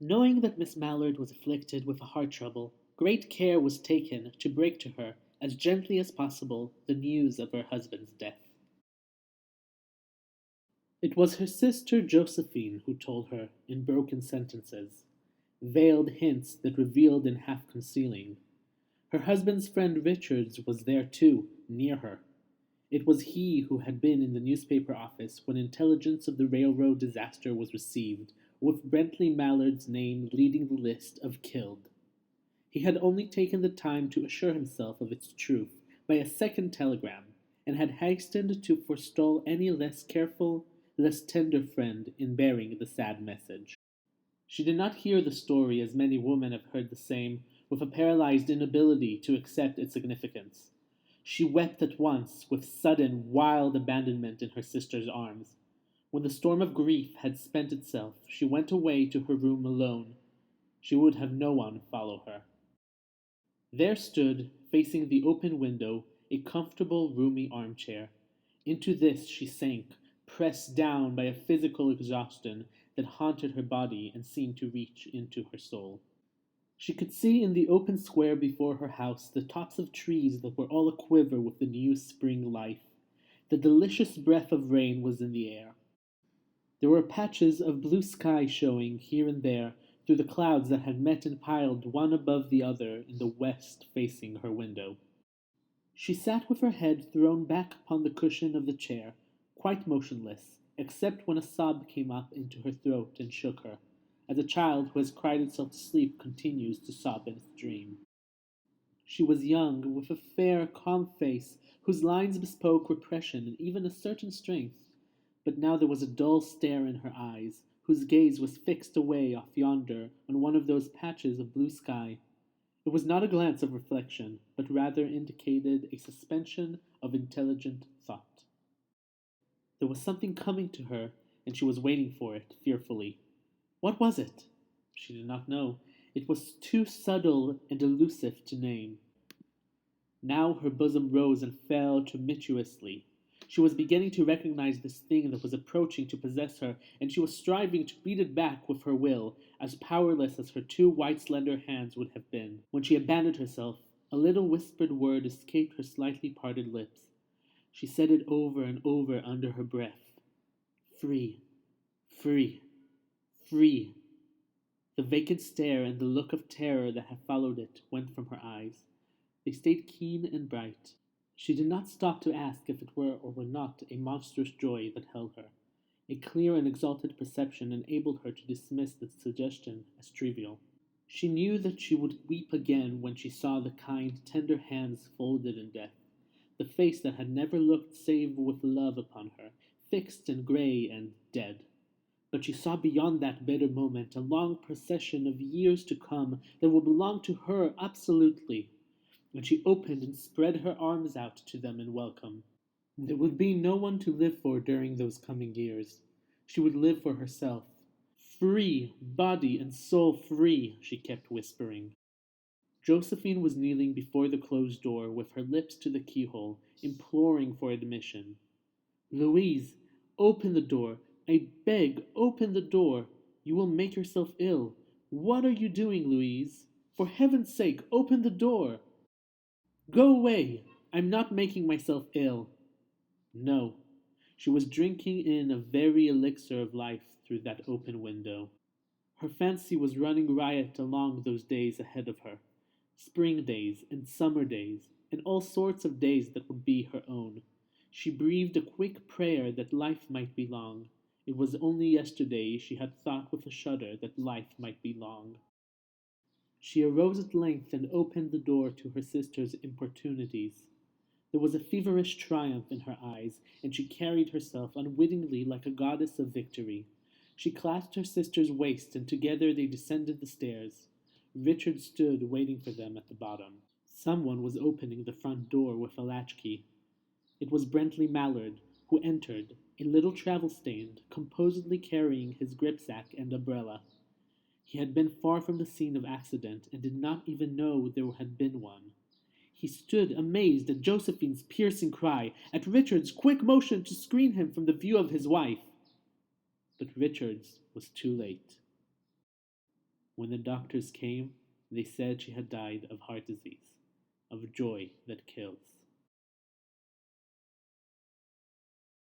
Knowing that Miss Mallard was afflicted with a heart trouble, great care was taken to break to her, as gently as possible, the news of her husband's death. It was her sister Josephine who told her, in broken sentences, veiled hints that revealed in half concealing. Her husband's friend Richards was there too, near her. It was he who had been in the newspaper office when intelligence of the railroad disaster was received, with Bentley Mallard's name leading the list of killed. He had only taken the time to assure himself of its truth by a second telegram, and had hastened to forestall any less careful, less tender friend in bearing the sad message. She did not hear the story as many women have heard the same, with a paralyzed inability to accept its significance. She wept at once, with sudden, wild abandonment in her sister's arms. When the storm of grief had spent itself, she went away to her room alone. She would have no one follow her. There stood, facing the open window, a comfortable, roomy armchair. Into this she sank, pressed down by a physical exhaustion that haunted her body and seemed to reach into her soul. She could see in the open square before her house the tops of trees that were all aquiver with the new spring life. The delicious breath of rain was in the air. There were patches of blue sky showing here and there through the clouds that had met and piled one above the other in the west facing her window. She sat with her head thrown back upon the cushion of the chair, quite motionless, except when a sob came up into her throat and shook her, as a child who has cried itself to sleep continues to sob in its dream. She was young, with a fair, calm face whose lines bespoke repression and even a certain strength, but now there was a dull stare in her eyes, whose gaze was fixed away off yonder on one of those patches of blue sky. It was not a glance of reflection, but rather indicated a suspension of intelligent thought. There was something coming to her, and she was waiting for it, fearfully. What was it? She did not know. It was too subtle and elusive to name. Now her bosom rose and fell tumultuously. She was beginning to recognize this thing that was approaching to possess her, and she was striving to beat it back with her will, as powerless as her two white slender hands would have been. When she abandoned herself, a little whispered word escaped her slightly parted lips. She said it over and over under her breath. Free, free, free. The vacant stare and the look of terror that had followed it went from her eyes. They stayed keen and bright. She did not stop to ask if it were or were not a monstrous joy that held her. A clear and exalted perception enabled her to dismiss the suggestion as trivial. She knew that she would weep again when she saw the kind, tender hands folded in death, the face that had never looked save with love upon her, fixed and grey and dead. But she saw beyond that bitter moment a long procession of years to come that will belong to her absolutely, and she opened and spread her arms out to them in welcome. There would be no one to live for during those coming years. She would live for herself. Free, body and soul free, she kept whispering. Josephine was kneeling before the closed door with her lips to the keyhole, imploring for admission. Louise, open the door. I beg, open the door. You will make yourself ill. What are you doing, Louise? For heaven's sake, open the door. Go away! I'm not making myself ill. No, she was drinking in a very elixir of life through that open window. Her fancy was running riot along those days ahead of her, spring days and summer days, and all sorts of days that would be her own. She breathed a quick prayer that life might be long. It was only yesterday she had thought with a shudder that life might be long. She arose at length and opened the door to her sister's importunities. There was a feverish triumph in her eyes, and she carried herself unwittingly like a goddess of victory. She clasped her sister's waist, and together they descended the stairs. Richard stood waiting for them at the bottom. Someone was opening the front door with a latchkey. It was Bentley Mallard, who entered, a little travel-stained, composedly carrying his gripsack and umbrella. He had been far from the scene of accident, and did not even know there had been one. He stood amazed at Josephine's piercing cry, at Richard's quick motion to screen him from the view of his wife. But Richard's was too late. When the doctors came, they said she had died of heart disease, of joy that kills.